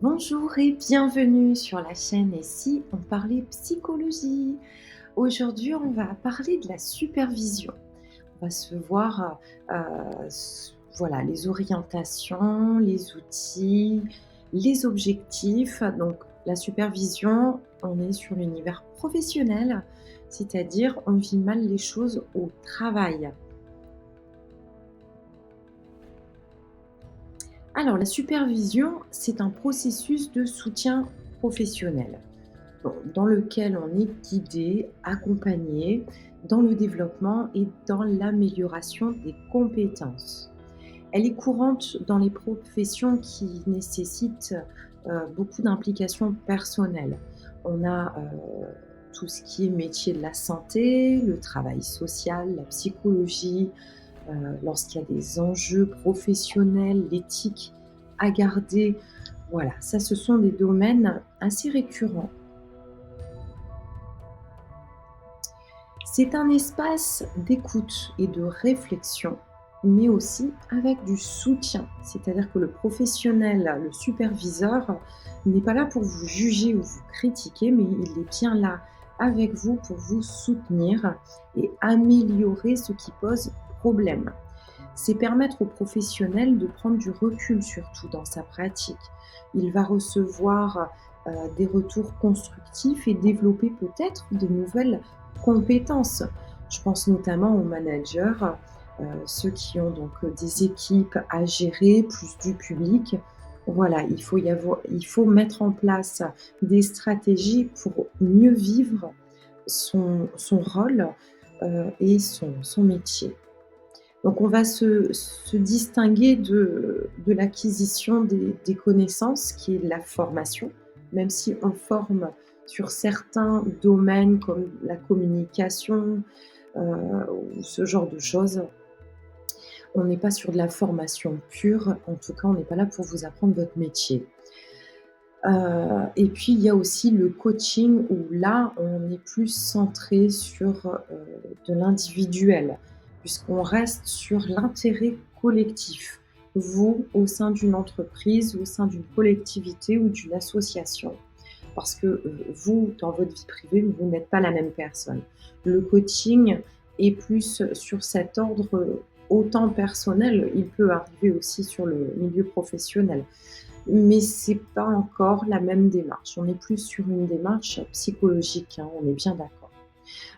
Bonjour et bienvenue sur la chaîne Et si on parlait psychologie? Aujourd'hui, on va parler de la supervision. On va se voir, voilà, les orientations, les outils, les objectifs. Donc la supervision, on est sur l'univers professionnel, c'est-à-dire on vit mal les choses au travail. Alors la supervision, c'est un processus de soutien professionnel. Bon, dans lequel on est guidé, accompagné dans le développement et dans l'amélioration des compétences. Elle est courante dans les professions qui nécessitent beaucoup d'implication personnelle. On a tout ce qui est métier de la santé, le travail social, la psychologie, lorsqu'il y a des enjeux professionnels, l'éthique à garder. Voilà, ça ce sont des domaines assez récurrents. C'est un espace d'écoute et de réflexion, mais aussi avec du soutien. C'est-à-dire que le professionnel, le superviseur, n'est pas là pour vous juger ou vous critiquer, mais il est bien là avec vous pour vous soutenir et améliorer ce qui pose problème. C'est permettre au professionnel de prendre du recul surtout dans sa pratique. Il va recevoir des retours constructifs et développer peut-être de nouvelles compétences. Je pense notamment aux managers, ceux qui ont donc des équipes à gérer, plus du public. Voilà, il faut mettre en place des stratégies pour mieux vivre son rôle et son métier. Donc on va se distinguer de l'acquisition des connaissances, qui est la formation, même si on forme sur certains domaines comme la communication, ou ce genre de choses. On n'est pas sur de la formation pure, en tout cas on n'est pas là pour vous apprendre votre métier. Et puis il y a aussi le coaching où là, on est plus centré sur, de l'individuel, puisqu'on reste sur l'intérêt collectif. Vous, au sein d'une entreprise, au sein d'une collectivité ou d'une association. Parce que, vous, dans votre vie privée, vous n'êtes pas la même personne. Le coaching est plus sur cet ordre, autant personnel, il peut arriver aussi sur le milieu professionnel. Mais c'est pas encore la même démarche. On est plus sur une démarche psychologique, hein, on est bien d'accord.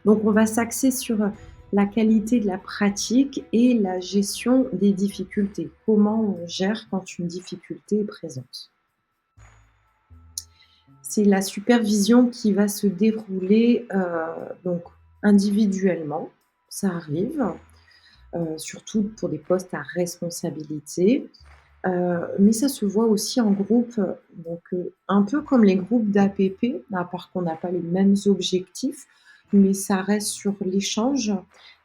Donc on va s'axer sur, la qualité de la pratique et la gestion des difficultés. Comment on gère quand une difficulté est présente? C'est la supervision qui va se dérouler, donc individuellement, ça arrive, surtout pour des postes à responsabilité. Mais ça se voit aussi en groupe, donc un peu comme les groupes d'APP, à part qu'on n'a pas les mêmes objectifs, mais ça reste sur l'échange,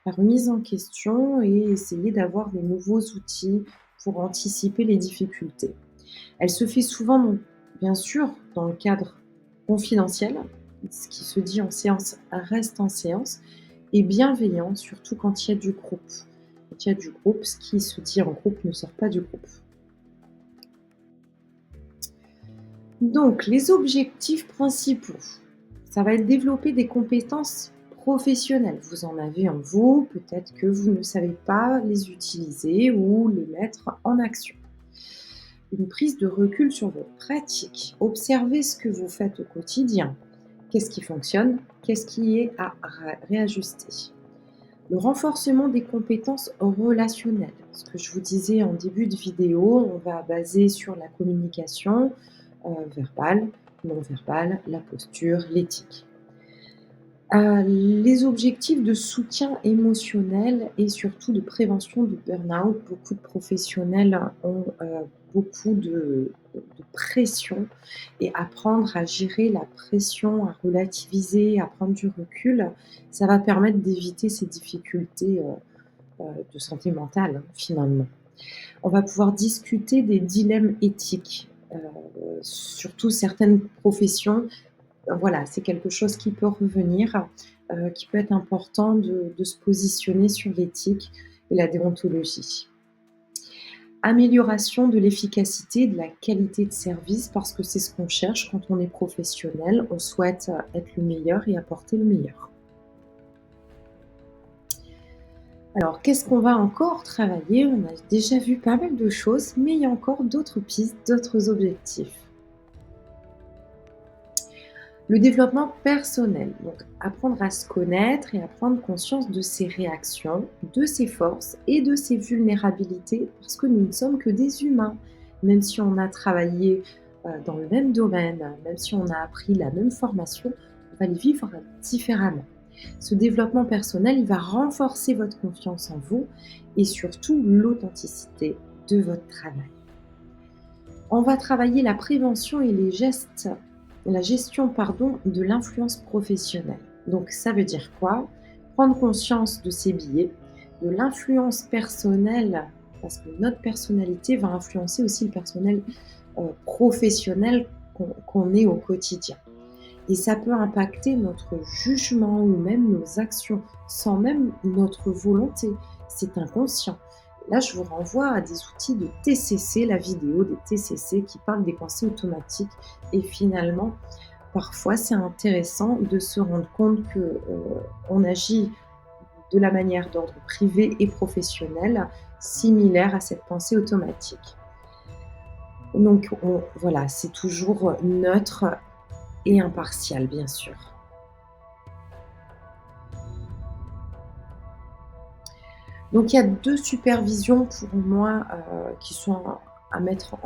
la remise en question et essayer d'avoir des nouveaux outils pour anticiper les difficultés. Elle se fait souvent donc bien sûr dans le cadre confidentiel, ce qui se dit en séance reste en séance et bienveillant, surtout quand il y a du groupe. Quand il y a du groupe, ce qui se dit en groupe ne sort pas du groupe. Donc, les objectifs principaux, ça va être développer des compétences professionnelles. Vous en avez en vous, peut-être que vous ne savez pas les utiliser ou les mettre en action. Une prise de recul sur votre pratique. Observez ce que vous faites au quotidien. Qu'est-ce qui fonctionne? Qu'est-ce qui est à réajuster? Le renforcement des compétences relationnelles. Ce que je vous disais en début de vidéo, on va baser sur la communication verbale, non verbale, la posture, l'éthique. Les objectifs de soutien émotionnel et surtout de prévention du burn-out. Beaucoup de professionnels ont, beaucoup de pression et apprendre à gérer la pression, à relativiser, à prendre du recul, ça va permettre d'éviter ces difficultés, de santé mentale, hein, finalement. On va pouvoir discuter des dilemmes éthiques, surtout certaines professions. Voilà, c'est quelque chose qui peut revenir, qui peut être important de se positionner sur l'éthique et la déontologie. Amélioration de l'efficacité et de la qualité de service parce que c'est ce qu'on cherche quand on est professionnel. On souhaite, être le meilleur et apporter le meilleur. Alors qu'est-ce qu'on va encore travailler? On a déjà vu pas mal de choses, mais il y a encore d'autres pistes, d'autres objectifs. Le développement personnel, donc apprendre à se connaître et à prendre conscience de ses réactions, de ses forces et de ses vulnérabilités, parce que nous ne sommes que des humains. Même si on a travaillé dans le même domaine, même si on a appris la même formation, on va les vivre différemment. Ce développement personnel, il va renforcer votre confiance en vous et surtout l'authenticité de votre travail. On va travailler la prévention et les gestes la gestion, pardon, de l'influence professionnelle. Donc ça veut dire quoi? Prendre conscience de ses biais, de l'influence personnelle, parce que notre personnalité va influencer aussi le personnel, professionnel qu'on est au quotidien. Et ça peut impacter notre jugement ou même nos actions, sans même notre volonté. C'est inconscient. Là, je vous renvoie à des outils de TCC, la vidéo des TCC qui parlent des pensées automatiques. Et finalement, parfois, c'est intéressant de se rendre compte que on agit de la manière d'ordre privé et professionnel, similaire à cette pensée automatique. Donc, voilà, c'est toujours neutre et impartial, bien sûr. Donc il y a 2 supervisions pour moi, qui sont à mettre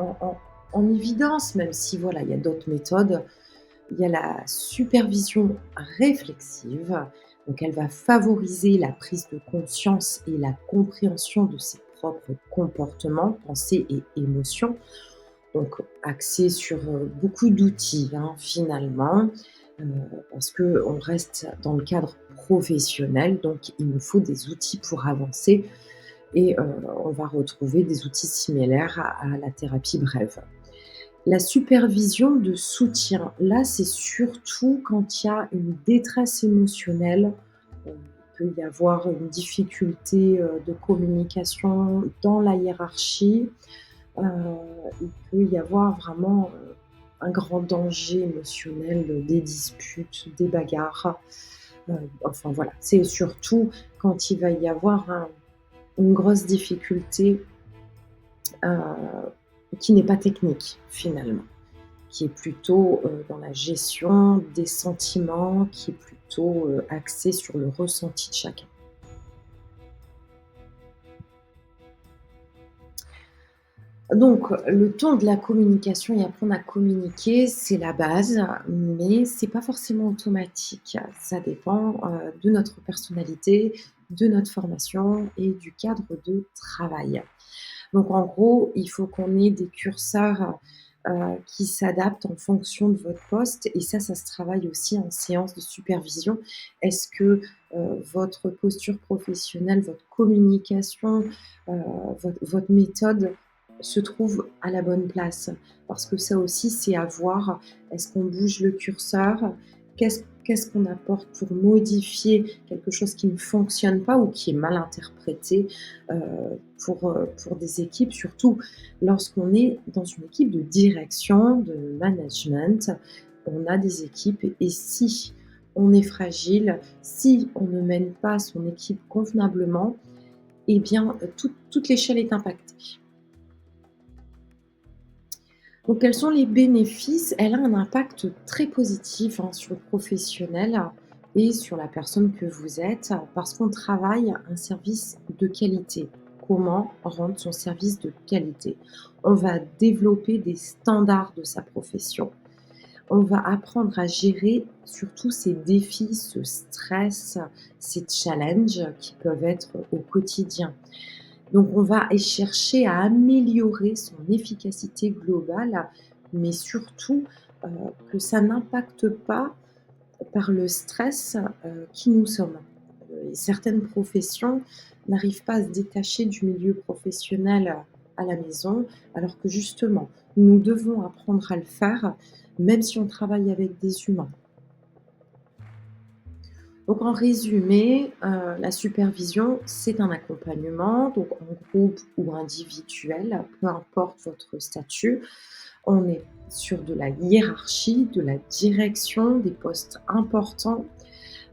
en évidence, même si voilà, il y a d'autres méthodes. Il y a la supervision réflexive, donc elle va favoriser la prise de conscience et la compréhension de ses propres comportements, pensées et émotions. Donc axée sur, beaucoup d'outils, hein, finalement, heu, parce qu'on reste dans le cadre professionnel, donc il nous faut des outils pour avancer et on va retrouver des outils similaires à la thérapie brève. La supervision de soutien, là, c'est surtout quand il y a une détresse émotionnelle, il peut y avoir une difficulté, de communication dans la hiérarchie, Heu, il peut y avoir vraiment, un grand danger émotionnel, des disputes, des bagarres, enfin voilà. C'est surtout quand il va y avoir une grosse difficulté, heu, qui n'est pas technique finalement, qui est plutôt, dans la gestion des sentiments, qui est plutôt, axée sur le ressenti de chacun. Donc, le ton de la communication et apprendre à communiquer, c'est la base, mais c'est pas forcément automatique. Ça dépend, de notre personnalité, de notre formation et du cadre de travail. Donc en gros, il faut qu'on ait des curseurs, qui s'adaptent en fonction de votre poste et ça se travaille aussi en séance de supervision. Est-ce que, votre posture professionnelle, votre communication, votre méthode se trouve à la bonne place? Parce que ça aussi, c'est à voir. Est-ce qu'on bouge le curseur? Qu'est-ce qu'on apporte pour modifier quelque chose qui ne fonctionne pas ou qui est mal interprété, pour des équipes, surtout lorsqu'on est dans une équipe de direction, de management, on a des équipes et si on est fragile, si on ne mène pas son équipe convenablement, eh bien, toute l'échelle est impactée. Donc quels sont les bénéfices? Elle a un impact très positif, hein, sur le professionnel et sur la personne que vous êtes, parce qu'on travaille un service de qualité. Comment rendre son service de qualité? On va développer des standards de sa profession. On va apprendre à gérer surtout ces défis, ce stress, ces challenges qui peuvent être au quotidien. Donc on va chercher à améliorer son efficacité globale, mais surtout, heu, que ça n'impacte pas par le stress, qui nous sommes. Certaines professions n'arrivent pas à se détacher du milieu professionnel à la maison, alors que justement, nous devons apprendre à le faire, même si on travaille avec des humains. Donc en résumé, la supervision, c'est un accompagnement, donc en groupe ou individuel, peu importe votre statut. On est sur de la hiérarchie, de la direction, des postes importants,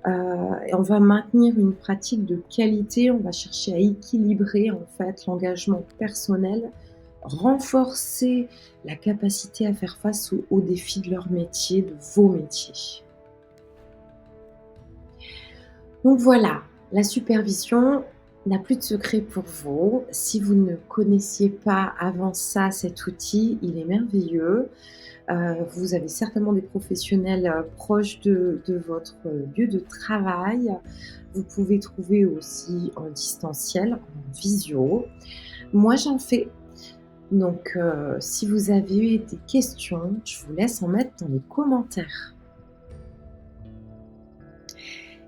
et on va maintenir une pratique de qualité. On va chercher à équilibrer, en fait, l'engagement personnel, renforcer la capacité à faire face aux défis de leur métier, de vos métiers. Donc voilà, la supervision n'a plus de secret pour vous. Si vous ne connaissiez pas avant ça cet outil, il est merveilleux. Vous avez certainement des professionnels, proches de votre lieu de travail. Vous pouvez trouver aussi en distanciel, en visio. Moi, j'en fais. Donc si vous avez des questions, je vous laisse en mettre dans les commentaires.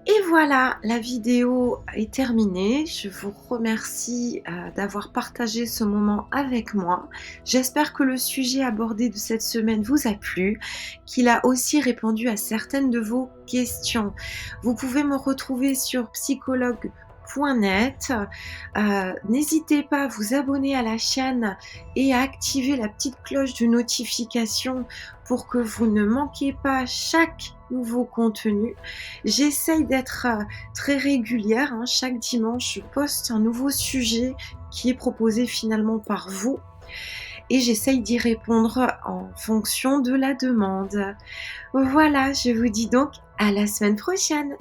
Et voilà, la vidéo est terminée. Je vous remercie, d'avoir partagé ce moment avec moi. J'espère que le sujet abordé de cette semaine vous a plu, qu'il a aussi répondu à certaines de vos questions. Vous pouvez me retrouver sur psychologue.net. N'hésitez pas à vous abonner à la chaîne et à activer la petite cloche de notification pour que vous ne manquiez pas chaque nouveau contenu. J'essaye d'être très régulière, hein. Chaque dimanche, je poste un nouveau sujet qui est proposé finalement par vous et j'essaye d'y répondre en fonction de la demande. Voilà, je vous dis donc à la semaine prochaine.